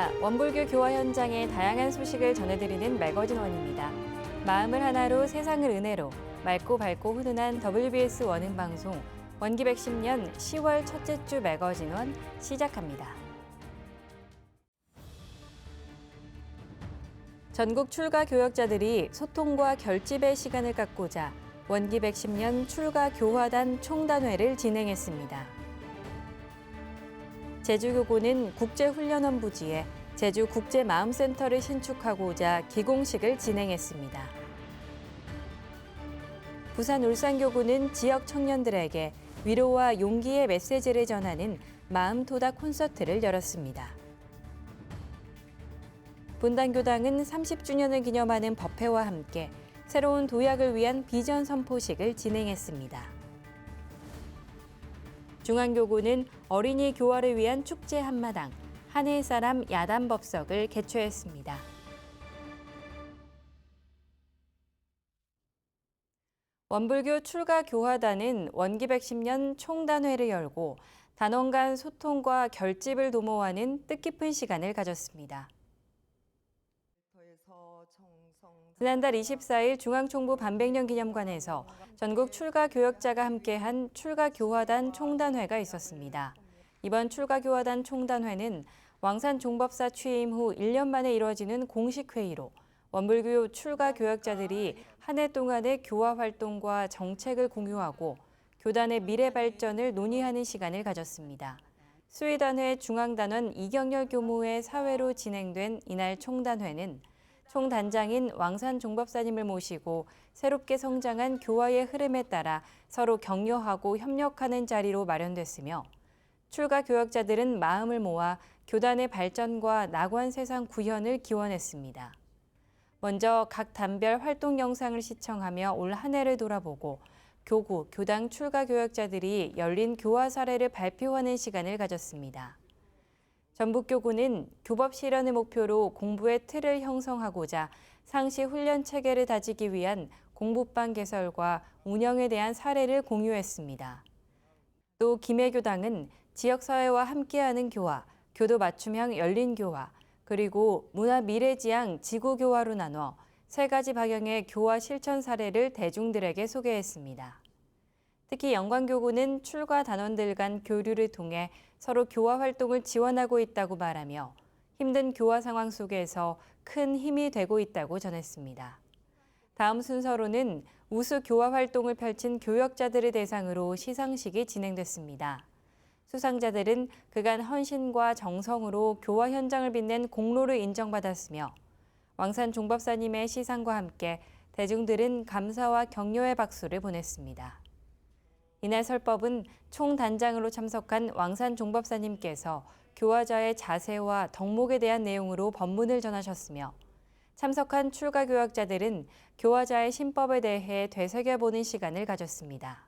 안녕하십니까. 원불교 교화 현장의 다양한 소식을 전해드리는 매거진 원입니다. 마음을 하나로 세상을 은혜로 맑고 밝고 훈훈한 WBS 원음방송 원기 110년 10월 첫째 주 매거진 원 시작합니다. 전국 출가 교역자들이 소통과 결집의 시간을 갖고자 원기 110년 출가 교화단 총단회를 진행했습니다. 제주교구는 국제훈련원 부지에 제주국제마음센터를 신축하고자 기공식을 진행했습니다. 부산 울산교구는 지역 청년들에게 위로와 용기의 메시지를 전하는 마음토닥 콘서트를 열었습니다. 분당교당은 30주년을 기념하는 법회와 함께 새로운 도약을 위한 비전 선포식을 진행했습니다. 중앙교구는 어린이 교화를 위한 축제 한마당, 하늘 사람 야단 법석을 개최했습니다. 원불교 출가 교화단은 원기 110년 총단회를 열고 단원 간 소통과 결집을 도모하는 뜻깊은 시간을 가졌습니다. 지난달 24일 중앙총부 반백년 기념관에서 전국 출가 교역자가 함께한 출가 교화단 총단회가 있었습니다. 이번 출가 교화단 총단회는 왕산 종법사 취임 후 1년 만에 이뤄지는 공식 회의로 원불교 출가 교역자들이 한 해 동안의 교화 활동과 정책을 공유하고 교단의 미래 발전을 논의하는 시간을 가졌습니다. 수의단회 중앙단원 이경열 교무의 사회로 진행된 이날 총단회는 총단장인 왕산 종법사님을 모시고 새롭게 성장한 교화의 흐름에 따라 서로 격려하고 협력하는 자리로 마련됐으며 출가 교역자들은 마음을 모아 교단의 발전과 낙원 세상 구현을 기원했습니다. 먼저 각 단별 활동 영상을 시청하며 올 한 해를 돌아보고 교구, 교당 출가 교역자들이 열린 교화 사례를 발표하는 시간을 가졌습니다. 전북교구는 교법 실현을 목표로 공부의 틀을 형성하고자 상시 훈련 체계를 다지기 위한 공부방 개설과 운영에 대한 사례를 공유했습니다. 또 김해교당은 지역사회와 함께하는 교화, 교도 맞춤형 열린 교화, 그리고 문화 미래지향 지구교화로 나눠 세 가지 방향의 교화 실천 사례를 대중들에게 소개했습니다. 특히 영광교구는 출가 단원들 간 교류를 통해 서로 교화 활동을 지원하고 있다고 말하며 힘든 교화 상황 속에서 큰 힘이 되고 있다고 전했습니다. 다음 순서로는 우수 교화 활동을 펼친 교역자들을 대상으로 시상식이 진행됐습니다. 수상자들은 그간 헌신과 정성으로 교화 현장을 빛낸 공로를 인정받았으며 왕산 종법사님의 시상과 함께 대중들은 감사와 격려의 박수를 보냈습니다. 이날 설법은 총단장으로 참석한 왕산 종법사님께서 교화자의 자세와 덕목에 대한 내용으로 법문을 전하셨으며 참석한 출가 교역자들은 교화자의 신법에 대해 되새겨보는 시간을 가졌습니다.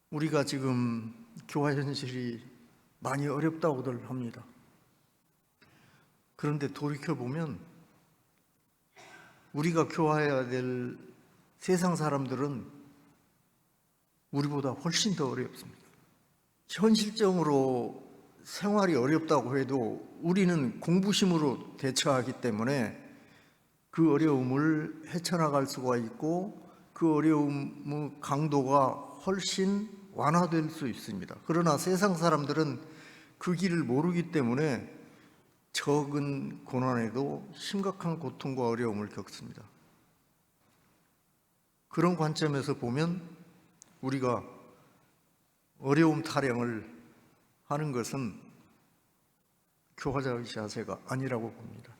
우리가 지금 교화 현실이 많이 어렵다고들 합니다. 그런데 돌이켜보면 우리가 교화해야 될 세상 사람들은 우리보다 훨씬 더 어렵습니다. 현실적으로 생활이 어렵다고 해도 우리는 공부심으로 대처하기 때문에 그 어려움을 헤쳐나갈 수가 있고 그 어려움의 강도가 훨씬 완화될 수 있습니다. 그러나 세상 사람들은 그 길을 모르기 때문에 적은 고난에도 심각한 고통과 어려움을 겪습니다. 그런 관점에서 보면 우리가 어려움 타령을 하는 것은 교화자의 자세가 아니라고 봅니다.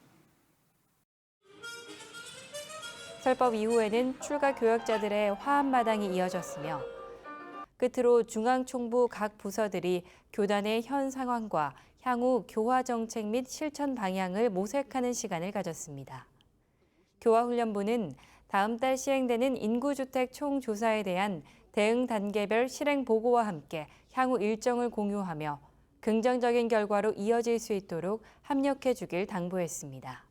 설법 이후에는 출가 교역자들의 화합마당이 이어졌으며 끝으로 중앙총부 각 부서들이 교단의 현 상황과 향후 교화 정책 및 실천 방향을 모색하는 시간을 가졌습니다. 교화훈련부는 다음 달 시행되는 인구주택 총조사에 대한 대응 단계별 실행 보고와 함께 향후 일정을 공유하며 긍정적인 결과로 이어질 수 있도록 협력해 주길 당부했습니다.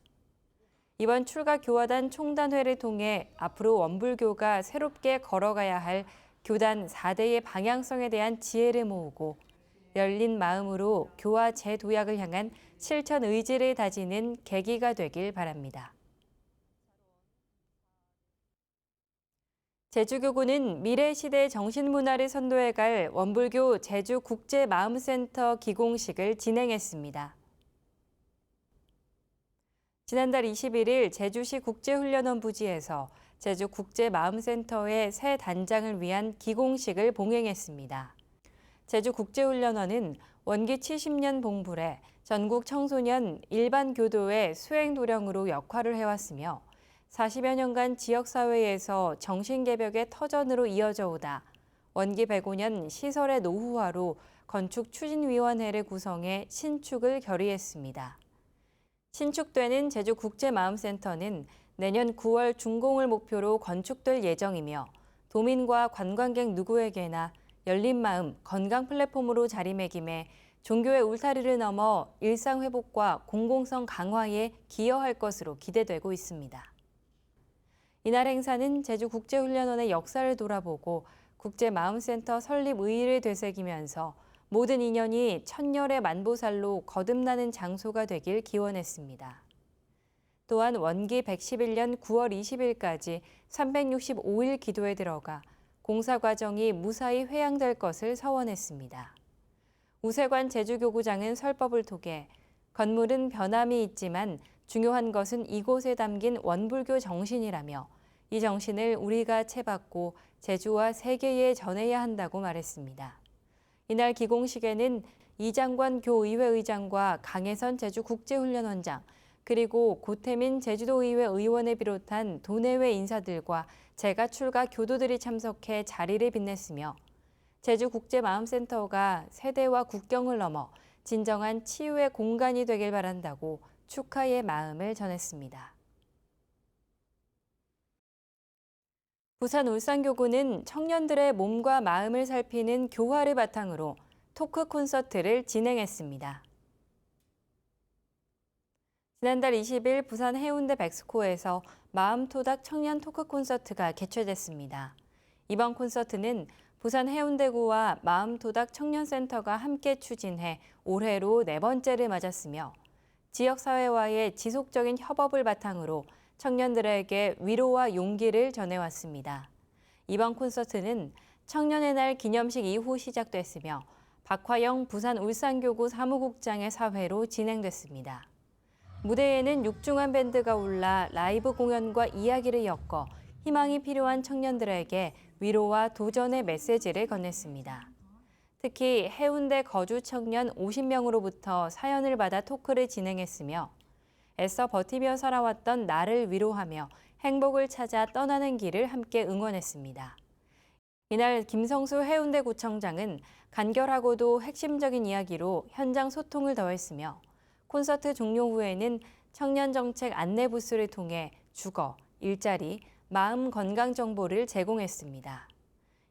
이번 출가 교화단 총단회를 통해 앞으로 원불교가 새롭게 걸어가야 할 교단 4대의 방향성에 대한 지혜를 모으고 열린 마음으로 교화 재도약을 향한 실천 의지를 다지는 계기가 되길 바랍니다. 제주교구는 미래시대 정신문화를 선도해갈 원불교 제주국제마음센터 기공식을 진행했습니다. 지난달 21일 제주시 국제훈련원 부지에서 제주국제마음센터의 새 단장을 위한 기공식을 봉행했습니다. 제주국제훈련원은 원기 70년 봉불에 전국 청소년 일반 교도의 수행도령으로 역할을 해왔으며 40여 년간 지역사회에서 정신개벽의 터전으로 이어져 오다 원기 105년 시설의 노후화로 건축추진위원회를 구성해 신축을 결의했습니다. 신축되는 제주국제마음센터는 내년 9월 준공을 목표로 건축될 예정이며 도민과 관광객 누구에게나 열린 마음, 건강 플랫폼으로 자리매김해 종교의 울타리를 넘어 일상 회복과 공공성 강화에 기여할 것으로 기대되고 있습니다. 이날 행사는 제주국제훈련원의 역사를 돌아보고 국제마음센터 설립 의의를 되새기면서 모든 인연이 천년의 만보살로 거듭나는 장소가 되길 기원했습니다. 또한 원기 111년 9월 20일까지 365일 기도에 들어가 공사 과정이 무사히 회양될 것을 서원했습니다. 우세관 제주교구장은 설법을 통해 건물은 변함이 있지만 중요한 것은 이곳에 담긴 원불교 정신이라며 이 정신을 우리가 채받고 제주와 세계에 전해야 한다고 말했습니다. 이날 기공식에는 이장관 교의회 의장과 강혜선 제주국제훈련원장, 그리고 고태민 제주도의회 의원을 비롯한 도내외 인사들과 재가 출가 교도들이 참석해 자리를 빛냈으며 제주국제마음센터가 세대와 국경을 넘어 진정한 치유의 공간이 되길 바란다고 축하의 마음을 전했습니다. 부산 울산교구는 청년들의 몸과 마음을 살피는 교화를 바탕으로 토크 콘서트를 진행했습니다. 지난달 20일 부산 해운대 백스코에서 마음토닥 청년 토크 콘서트가 개최됐습니다. 이번 콘서트는 부산 해운대구와 마음토닥 청년센터가 함께 추진해 올해로 4번째를 맞았으며 지역사회와의 지속적인 협업을 바탕으로 청년들에게 위로와 용기를 전해왔습니다. 이번 콘서트는 청년의 날 기념식 이후 시작됐으며 박화영 부산 울산교구 사무국장의 사회로 진행됐습니다. 무대에는 육중한 밴드가 올라 라이브 공연과 이야기를 엮어 희망이 필요한 청년들에게 위로와 도전의 메시지를 건넸습니다. 특히 해운대 거주 청년 50명으로부터 사연을 받아 토크를 진행했으며 애써 버티며 살아왔던 나를 위로하며 행복을 찾아 떠나는 길을 함께 응원했습니다. 이날 김성수 해운대구청장은 간결하고도 핵심적인 이야기로 현장 소통을 더했으며 콘서트 종료 후에는 청년정책 안내 부스를 통해 주거, 일자리, 마음 건강 정보를 제공했습니다.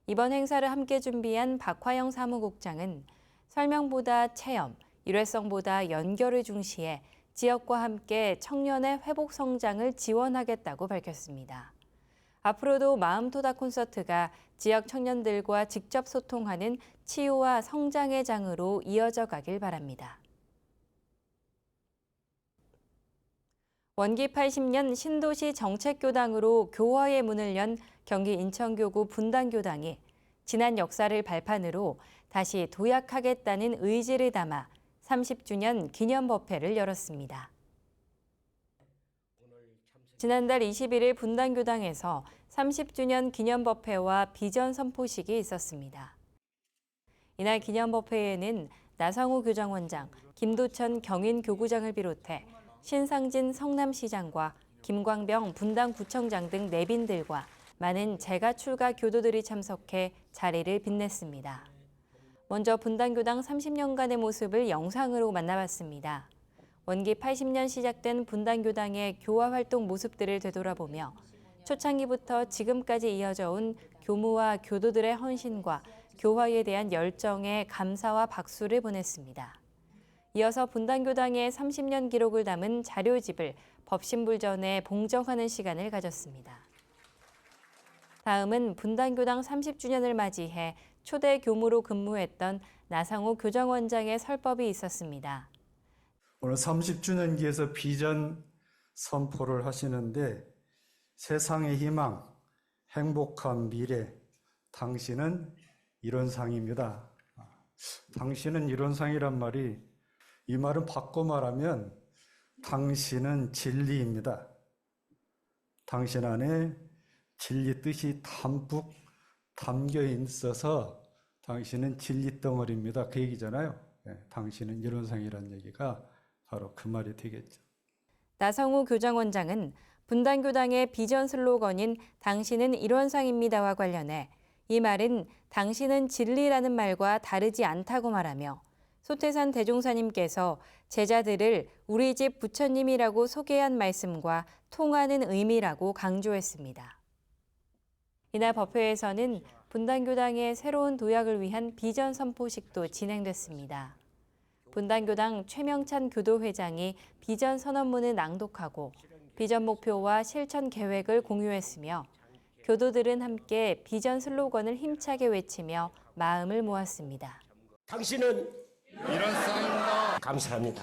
이번 행사를 함께 준비한 박화영 사무국장은 설명보다 체험, 일회성보다 연결을 중시해 지역과 함께 청년의 회복 성장을 지원하겠다고 밝혔습니다. 앞으로도 마음토닥 콘서트가 지역 청년들과 직접 소통하는 치유와 성장의 장으로 이어져 가길 바랍니다. 원기 80년 신도시 정책교당으로 교화의 문을 연 경기 인천교구 분당교당이 지난 역사를 발판으로 다시 도약하겠다는 의지를 담아 30주년 기념법회를 열었습니다. 지난달 21일 분당교당에서 30주년 기념법회와 비전 선포식이 있었습니다. 이날 기념법회에는 나성우 교장원장, 김도천 경인교구장을 비롯해 신상진 성남시장과 김광병 분당구청장 등 내빈들과 많은 재가 출가 교도들이 참석해 자리를 빛냈습니다. 먼저 분당교당 30년간의 모습을 영상으로 만나봤습니다. 원기 80년 시작된 분당교당의 교화 활동 모습들을 되돌아보며 초창기부터 지금까지 이어져 온 교무와 교도들의 헌신과 교화에 대한 열정에 감사와 박수를 보냈습니다. 이어서 분당교당의 30년 기록을 담은 자료집을 법신불전에 봉정하는 시간을 가졌습니다. 다음은 분당교당 30주년을 맞이해 초대 교무로 근무했던 나상호 교정원장의 설법이 있었습니다. 오늘 30주년기에서 비전 선포를 하시는데 세상의 희망, 행복한 미래, 당신은 이론상입니다. 당신은 이론상이란 말이 이 말은 바꿔 말하면 당신은 진리입니다. 당신 안에 진리 뜻이 담뿍 담겨 있어서 당신은 진리 덩어리입니다. 그 얘기잖아요. 당신은 이론상이라는 얘기가 바로 그 말이 되겠죠. 나성우 교정원장은 분단교당의 비전 슬로건인 당신은 일원상입니다와 관련해 이 말은 당신은 진리라는 말과 다르지 않다고 말하며 소태산 대종사님께서 제자들을 우리 집 부처님이라고 소개한 말씀과 통하는 의미라고 강조했습니다. 이날 법회에서는 분단교당의 새로운 도약을 위한 비전 선포식도 진행됐습니다. 분단교당 최명찬 교도회장이 비전 선언문을 낭독하고 비전 목표와 실천 계획을 공유했으며 교도들은 함께 비전 슬로건을 힘차게 외치며 마음을 모았습니다. 당신은 일원상입니다. 감사합니다.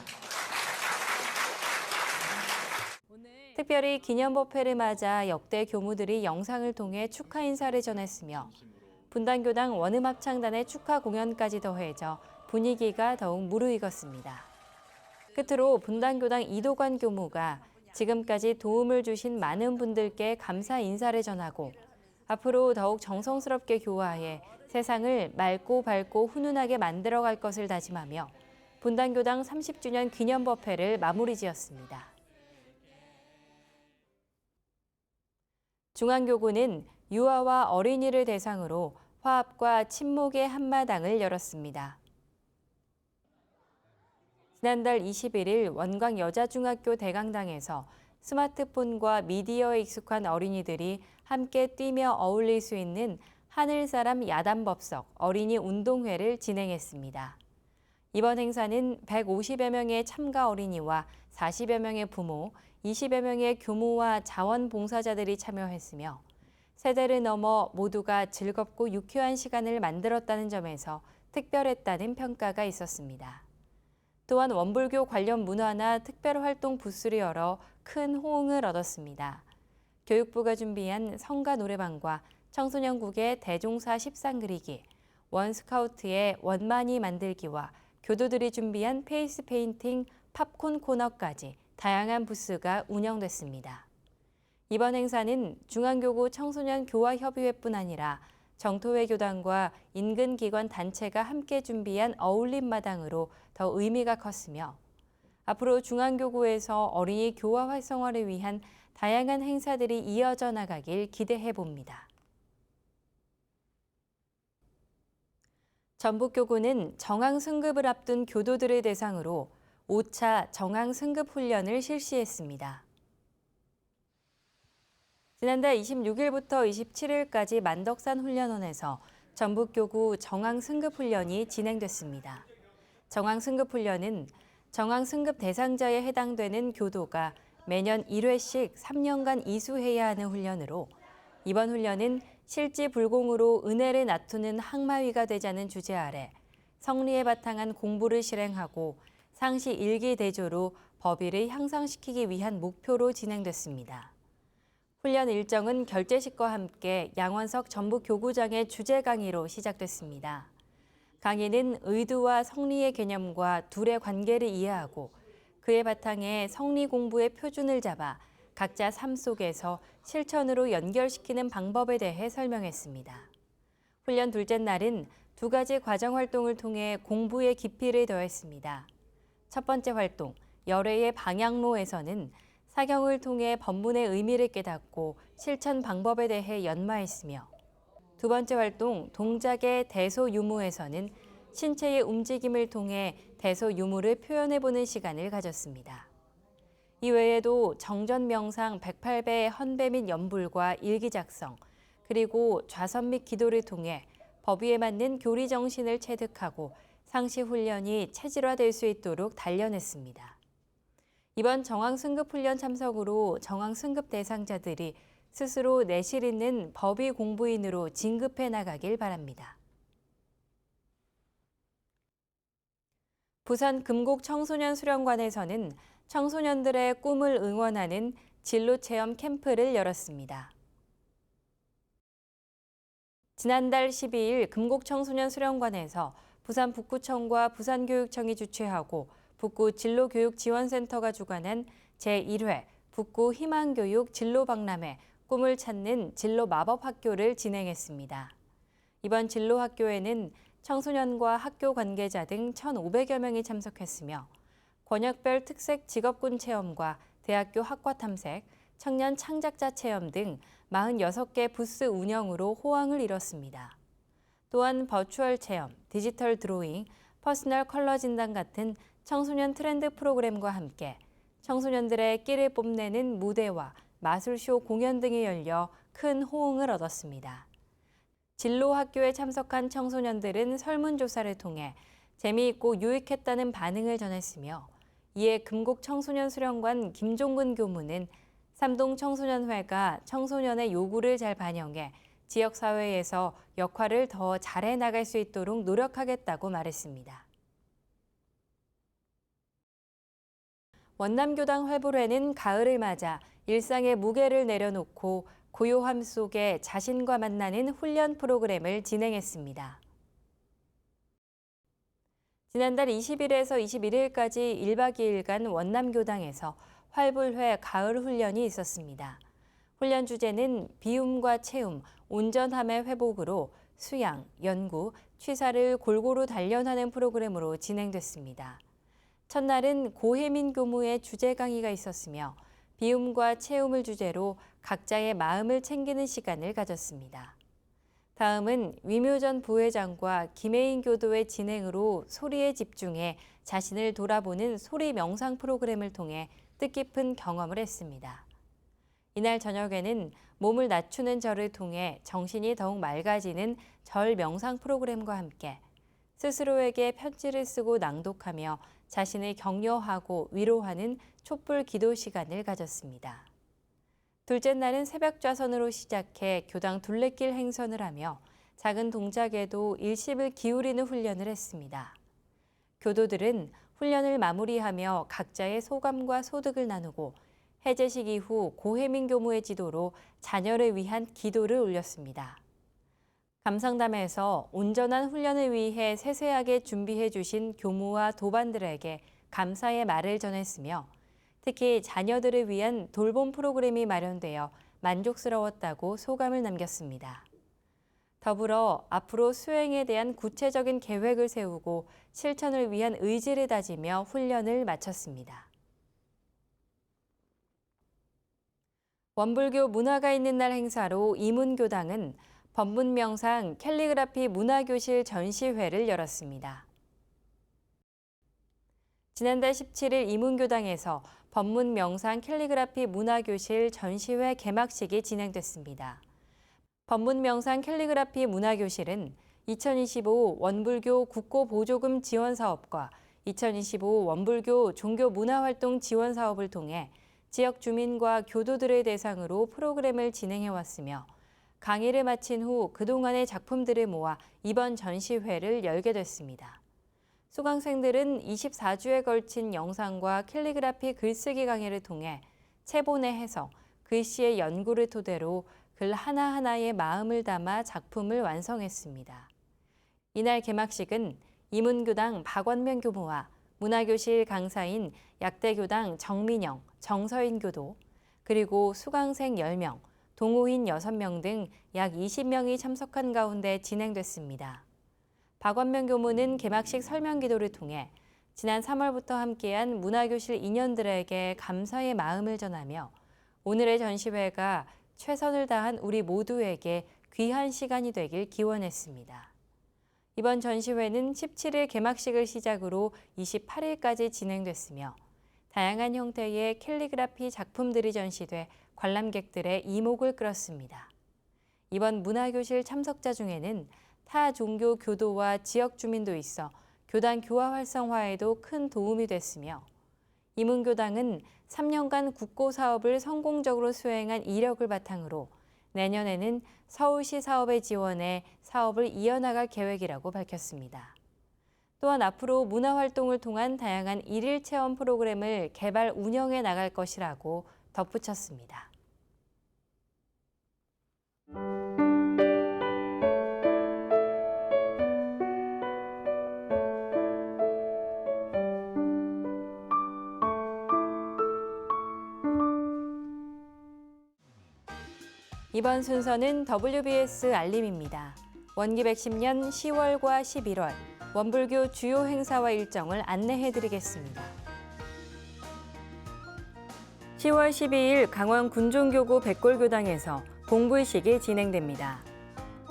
특별히 기념법회를 맞아 역대 교무들이 영상을 통해 축하 인사를 전했으며 분단교당 원음합창단의 축하 공연까지 더해져 분위기가 더욱 무르익었습니다. 끝으로 분단교당 이도관 교무가 지금까지 도움을 주신 많은 분들께 감사 인사를 전하고 앞으로 더욱 정성스럽게 교화해 세상을 맑고 밝고 훈훈하게 만들어갈 것을 다짐하며 분단교당 30주년 기념법회를 마무리 지었습니다. 중앙교구는 유아와 어린이를 대상으로 화합과 친목의 한마당을 열었습니다. 지난달 21일 원광여자중학교 대강당에서 스마트폰과 미디어에 익숙한 어린이들이 함께 뛰며 어울릴 수 있는 하늘사람 야단법석 어린이 운동회를 진행했습니다. 이번 행사는 150여 명의 참가 어린이와 40여 명의 부모, 20여 명의 교무와 자원봉사자들이 참여했으며 세대를 넘어 모두가 즐겁고 유쾌한 시간을 만들었다는 점에서 특별했다는 평가가 있었습니다. 또한 원불교 관련 문화나 특별활동 부스를 열어 큰 호응을 얻었습니다. 교육부가 준비한 성가 노래방과 청소년국의 대종사 십상 그리기, 원스카우트의 원만이 만들기와 교도들이 준비한 페이스 페인팅, 팝콘 코너까지 다양한 부스가 운영됐습니다. 이번 행사는 중앙교구 청소년 교화협의회뿐 아니라 정토회 교단과 인근 기관 단체가 함께 준비한 어울림 마당으로 더 의미가 컸으며 앞으로 중앙교구에서 어린이 교화 활성화를 위한 다양한 행사들이 이어져 나가길 기대해 봅니다. 전북교구는 정황 승급을 앞둔 교도들을 대상으로 5차 정황 승급 훈련을 실시했습니다. 지난달 26일부터 27일까지 만덕산 훈련원에서 전북교구 정황 승급 훈련이 진행됐습니다. 정황 승급 훈련은 정황 승급 대상자에 해당되는 교도가 매년 1회씩 3년간 이수해야 하는 훈련으로 이번 훈련은 실지불공으로 은혜를 나투는 항마위가 되자는 주제 아래 성리에 바탕한 공부를 실행하고 상시 일기대조로 법위를 향상시키기 위한 목표로 진행됐습니다. 훈련 일정은 결제식과 함께 양원석 전북교구장의 주제 강의로 시작됐습니다. 강의는 의도와 성리의 개념과 둘의 관계를 이해하고 그에 바탕에 성리 공부의 표준을 잡아 각자 삶 속에서 실천으로 연결시키는 방법에 대해 설명했습니다. 훈련 둘째 날은 두 가지 과정 활동을 통해 공부의 깊이를 더했습니다. 첫 번째 활동, 열애의 방향로에서는 사경을 통해 법문의 의미를 깨닫고 실천 방법에 대해 연마했으며 두 번째 활동, 동작의 대소유무에서는 신체의 움직임을 통해 대소유무를 표현해보는 시간을 가졌습니다. 이외에도 정전명상 108배의 헌배 및 연불과 일기 작성, 그리고 좌선 및 기도를 통해 법위에 맞는 교리 정신을 체득하고 상시 훈련이 체질화될 수 있도록 단련했습니다. 이번 정황승급훈련 참석으로 정황승급 대상자들이 스스로 내실 있는 법위 공부인으로 진급해 나가길 바랍니다. 부산 금곡 청소년 수련관에서는 청소년들의 꿈을 응원하는 진로 체험 캠프를 열었습니다. 지난달 12일 금곡 청소년 수련관에서 부산 북구청과 부산교육청이 주최하고 북구 진로교육지원센터가 주관한 제1회 북구 희망교육 진로박람회 꿈을 찾는 진로마법학교를 진행했습니다. 이번 진로학교에는 청소년과 학교 관계자 등 1,500여 명이 참석했으며 권역별 특색 직업군 체험과 대학교 학과 탐색, 청년 창작자 체험 등 46개 부스 운영으로 호황을 이뤘습니다. 또한 버추얼 체험, 디지털 드로잉, 퍼스널 컬러 진단 같은 청소년 트렌드 프로그램과 함께 청소년들의 끼를 뽐내는 무대와 마술쇼 공연 등이 열려 큰 호응을 얻었습니다. 진로학교에 참석한 청소년들은 설문조사를 통해 재미있고 유익했다는 반응을 전했으며 이에 금곡 청소년 수련관 김종근 교무는 삼동 청소년회가 청소년의 요구를 잘 반영해 지역사회에서 역할을 더 잘해 나갈 수 있도록 노력하겠다고 말했습니다. 원남교당 활보회는 가을을 맞아 일상의 무게를 내려놓고 고요함 속에 자신과 만나는 훈련 프로그램을 진행했습니다. 지난달 20일에서 21일까지 1박 2일간 원남교당에서 활불회 가을 훈련이 있었습니다. 훈련 주제는 비움과 채움, 온전함의 회복으로 수양, 연구, 취사를 골고루 단련하는 프로그램으로 진행됐습니다. 첫날은 고혜민 교무의 주제 강의가 있었으며 비움과 채움을 주제로 각자의 마음을 챙기는 시간을 가졌습니다. 다음은 위묘전 부회장과 김혜인 교도의 진행으로 소리에 집중해 자신을 돌아보는 소리 명상 프로그램을 통해 뜻깊은 경험을 했습니다. 이날 저녁에는 몸을 낮추는 절을 통해 정신이 더욱 맑아지는 절 명상 프로그램과 함께 스스로에게 편지를 쓰고 낭독하며 자신을 격려하고 위로하는 촛불 기도 시간을 가졌습니다. 둘째 날은 새벽 좌선으로 시작해 교당 둘레길 행선을 하며 작은 동작에도 일심을 기울이는 훈련을 했습니다. 교도들은 훈련을 마무리하며 각자의 소감과 소득을 나누고 해제식 이후 고혜민 교무의 지도로 자녀를 위한 기도를 올렸습니다. 감상담에서 온전한 훈련을 위해 세세하게 준비해 주신 교무와 도반들에게 감사의 말을 전했으며 특히 자녀들을 위한 돌봄 프로그램이 마련되어 만족스러웠다고 소감을 남겼습니다. 더불어 앞으로 수행에 대한 구체적인 계획을 세우고 실천을 위한 의지를 다지며 훈련을 마쳤습니다. 원불교 문화가 있는 날 행사로 이문교당은 법문명상 캘리그라피 문화교실 전시회를 열었습니다. 지난달 17일 이문교당에서 법문명상 캘리그라피 문화교실 전시회 개막식이 진행됐습니다. 법문명상 캘리그라피 문화교실은 2025 원불교 국고보조금 지원사업과 2025 원불교 종교문화활동 지원사업을 통해 지역 주민과 교도들을 대상으로 프로그램을 진행해왔으며 강의를 마친 후 그동안의 작품들을 모아 이번 전시회를 열게 됐습니다. 수강생들은 24주에 걸친 영상과 캘리그라피 글쓰기 강의를 통해 체본의 해석, 글씨의 연구를 토대로 글 하나하나에 마음을 담아 작품을 완성했습니다. 이날 개막식은 이문교당 박원명 교무와 문화교실 강사인 약대교당 정민영, 정서인 교도, 그리고 수강생 10명, 동호인 6명 등 약 20명이 참석한 가운데 진행됐습니다. 박원명 교무는 개막식 설명 기도를 통해 지난 3월부터 함께한 문화교실 인연들에게 감사의 마음을 전하며 오늘의 전시회가 최선을 다한 우리 모두에게 귀한 시간이 되길 기원했습니다. 이번 전시회는 17일 개막식을 시작으로 28일까지 진행됐으며 다양한 형태의 캘리그라피 작품들이 전시돼 관람객들의 이목을 끌었습니다. 이번 문화교실 참석자 중에는 타 종교 교도와 지역 주민도 있어 교당 교화 활성화에도 큰 도움이 됐으며 이문교당은 3년간 국고 사업을 성공적으로 수행한 이력을 바탕으로 내년에는 서울시 사업에 지원해 사업을 이어나갈 계획이라고 밝혔습니다. 또한 앞으로 문화활동을 통한 다양한 일일 체험 프로그램을 개발 운영해 나갈 것이라고 덧붙였습니다. 이번 순서는 WBS 알림입니다. 원기 110년 10월과 11월 원불교 주요 행사와 일정을 안내해드리겠습니다. 10월 12일 강원 군종교구 백골교당에서 봉불식이 진행됩니다.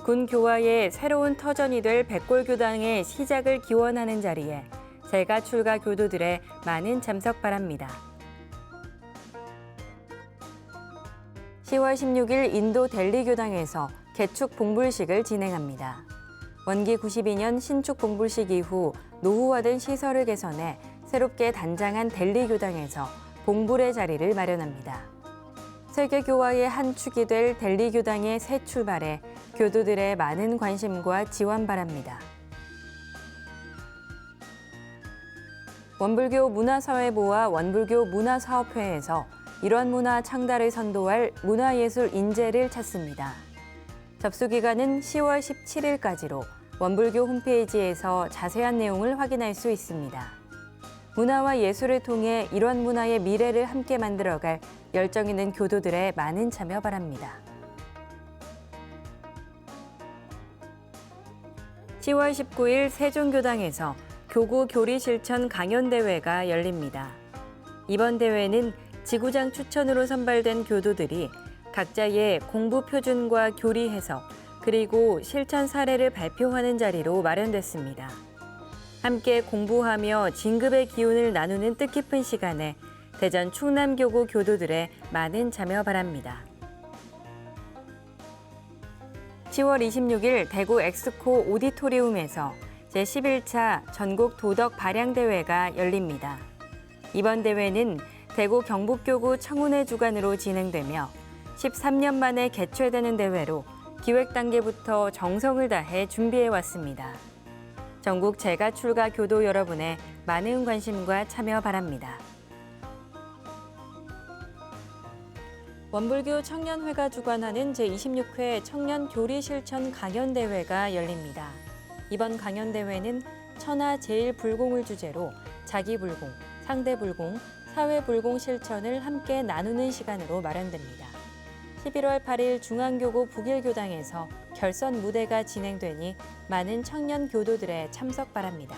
군 교화의 새로운 터전이 될 백골교당의 시작을 기원하는 자리에 재가 출가 교도들의 많은 참석 바랍니다. 10월 16일 인도 델리 교당에서 개축 봉불식을 진행합니다. 원기 92년 신축 봉불식 이후 노후화된 시설을 개선해 새롭게 단장한 델리 교당에서 봉불의 자리를 마련합니다. 세계 교화의 한 축이 될 델리 교당의 새 출발에 교도들의 많은 관심과 지원 바랍니다. 원불교 문화사회부와 원불교 문화사업회에서 일원문화 창달을 선도할 문화예술 인재를 찾습니다. 접수 기간은 10월 17일까지로 원불교 홈페이지에서 자세한 내용을 확인할 수 있습니다. 문화와 예술을 통해 일원문화의 미래를 함께 만들어갈 열정 있는 교도들의 많은 참여 바랍니다. 10월 19일 세종교당에서 교구 교리 실천 강연대회가 열립니다. 이번 대회는 지구장 추천으로 선발된 교도들이 각자의 공부 표준과 교리 해석, 그리고 실천 사례를 발표하는 자리로 마련됐습니다. 함께 공부하며 진급의 기운을 나누는 뜻깊은 시간에 대전 충남교구 교도들의 많은 참여 바랍니다. 10월 26일 대구 엑스코 오디토리움에서 제11차 전국 도덕 발양대회가 열립니다. 이번 대회는 대구 경북교구 청운회 주관으로 진행되며 13년 만에 개최되는 대회로 기획 단계부터 정성을 다해 준비해왔습니다. 전국 재가 출가 교도 여러분의 많은 관심과 참여 바랍니다. 원불교 청년회가 주관하는 제26회 청년 교리 실천 강연대회가 열립니다. 이번 강연대회는 천하 제일불공을 주제로 자기불공, 상대불공, 사회불공 실천을 함께 나누는 시간으로 마련됩니다. 11월 8일 중앙교구 북일교당에서 결선 무대가 진행되니 많은 청년 교도들의 참석 바랍니다.